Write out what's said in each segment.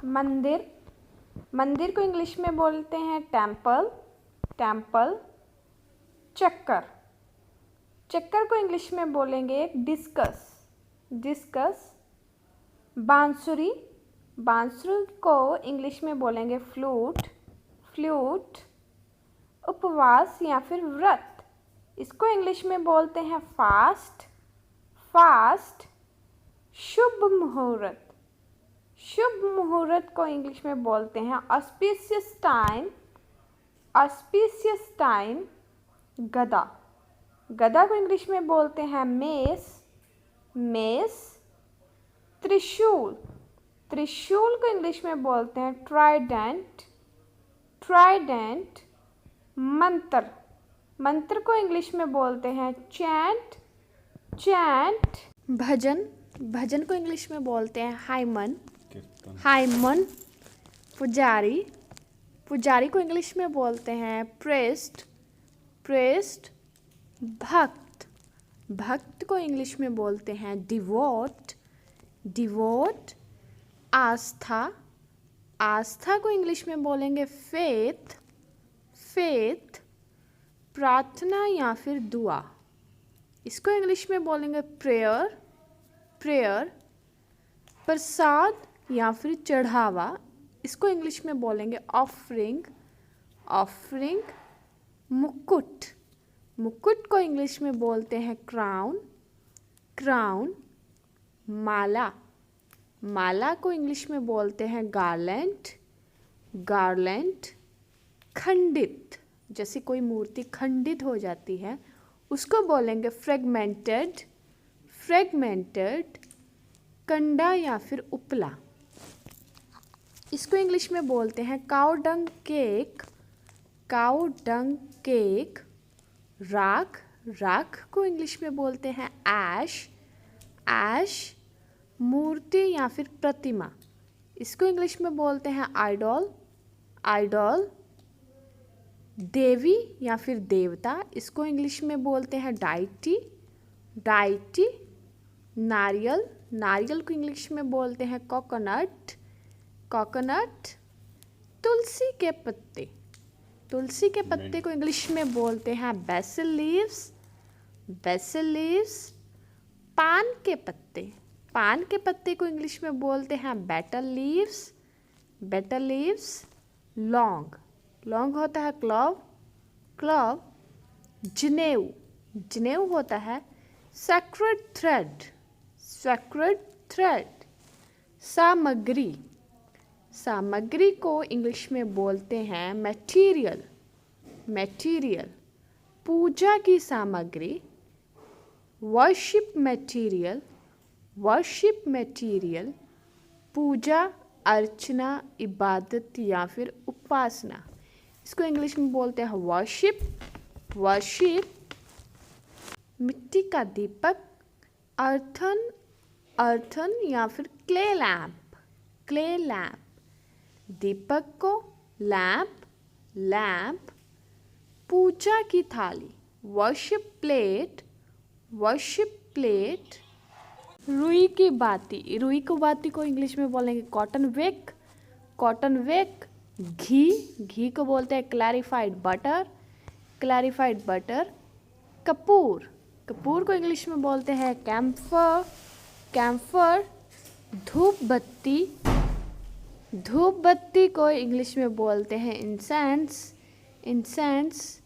मंदिर, मंदिर को इंग्लिश में बोलते हैं टेम्पल, टेम्पल। चक्कर, चक्कर को इंग्लिश में बोलेंगे डिस्कस, डिस्कस। बांसुरी, बांसुरी को इंग्लिश में बोलेंगे फ्लूट, फ्लूट। उपवास या फिर व्रत, इसको इंग्लिश में बोलते हैं फास्ट, फास्ट। शुभ मुहूर्त, शुभ मुहूर्त को इंग्लिश में बोलते हैं ऑस्पिशियस टाइम, ऑस्पिशियस टाइम। गदा, गदा को इंग्लिश में बोलते हैं मेस, मेस। त्रिशूल, त्रिशूल को इंग्लिश में बोलते हैं ट्राइडेंट, ट्राइडेंट। मंत्र, मंत्र को इंग्लिश में बोलते हैं चैंट, चैंट। भजन, भजन को इंग्लिश में बोलते हैं हाइमन, हाइमन। पुजारी, पुजारी को इंग्लिश में बोलते हैं प्रेस्ट, प्रेस्ट। भक्त, भक्त को इंग्लिश में बोलते हैं डिवोट, डिवोट। आस्था, आस्था को इंग्लिश में बोलेंगे फेथ, फेथ। प्रार्थना या फिर दुआ, इसको इंग्लिश में बोलेंगे प्रेयर, प्रेयर। प्रसाद या फिर चढ़ावा, इसको इंग्लिश में बोलेंगे ऑफरिंग, ऑफरिंग। मुकुट, मुकुट को इंग्लिश में बोलते हैं क्राउन, क्राउन। माला, माला को इंग्लिश में बोलते हैं गार्लैंड, गार्लैंड। खंडित, जैसे कोई मूर्ति खंडित हो जाती है उसको बोलेंगे फ्रेगमेंटेड, फ्रेगमेंटेड। कंडा या फिर उपला, इसको इंग्लिश में बोलते हैं cow dung cake, cow dung cake. राख, राख को इंग्लिश में बोलते हैं ऐश, ऐश। मूर्ति या फिर प्रतिमा, इसको इंग्लिश में बोलते हैं आइडॉल, आइडॉल। देवी या फिर देवता, इसको इंग्लिश में बोलते हैं डाइटी, डाइटी। नारियल, नारियल को इंग्लिश में बोलते हैं कोकोनट, कोकोनट। तुलसी के पत्ते, तुलसी के पत्ते को इंग्लिश में बोलते हैं बेसिल लीव्स, बेसिल लीव्स। पान के पत्ते, पान के पत्ते को इंग्लिश में बोलते हैं बेटल लीव्स, बेटल लीव्स। लौंग, लौंग होता है क्लव, क्लव। जनेऊ, जनेऊ होता है सेक्रेड थ्रेड, सेक्रेड थ्रेड। सामग्री, सामग्री को इंग्लिश में बोलते हैं मटेरियल, मटेरियल। पूजा की सामग्री वर्शिप मटेरियल, वर्शिप मटेरियल। पूजा, अर्चना, इबादत या फिर उपासना, इसको इंग्लिश में बोलते हैं वर्शिप, वर्शिप। मिट्टी का दीपक अर्थन, अर्थन या फिर क्ले लैम्प, क्ले लैम्प। दीपक को लैम्प, लैम्प। पूजा की थाली वर्शिप प्लेट, वर्शिप प्लेट। रुई की बाती, रुई की बाती को इंग्लिश में बोलेंगे कॉटन विक, कॉटन विक। घी, घी को बोलते हैं clarified butter, clarified butter. Kapoor, Kapoor को इंग्लिश में बोलते हैं कैम्फर, कैम्फर। धूप बत्ती, धूप बत्ती को इंग्लिश में बोलते हैं इंसेंस, इंसेंस।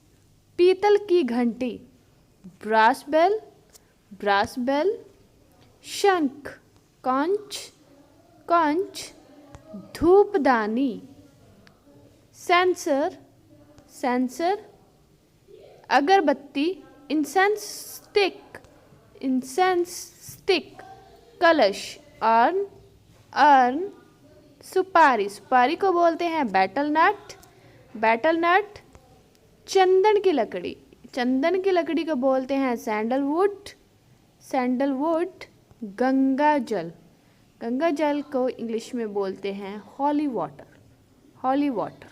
पीतल की घंटी ब्रास बेल, ब्रास बेल। शंख, कंच, कंच। धूपदानी सेंसर, सेंसर। अगरबत्ती इंसेंस स्टिक, इंसेंस स्टिक। कलश अर्न, अर्न। सुपारी, सुपारी को बोलते हैं बैटल नट, बैटल नट। चंदन की लकड़ी, चंदन की लकड़ी को बोलते हैं सैंडलवुड, सैंडलवुड। गंगा जल, गंगा जल को इंग्लिश में बोलते हैं हॉली वाटर, हॉली वाटर।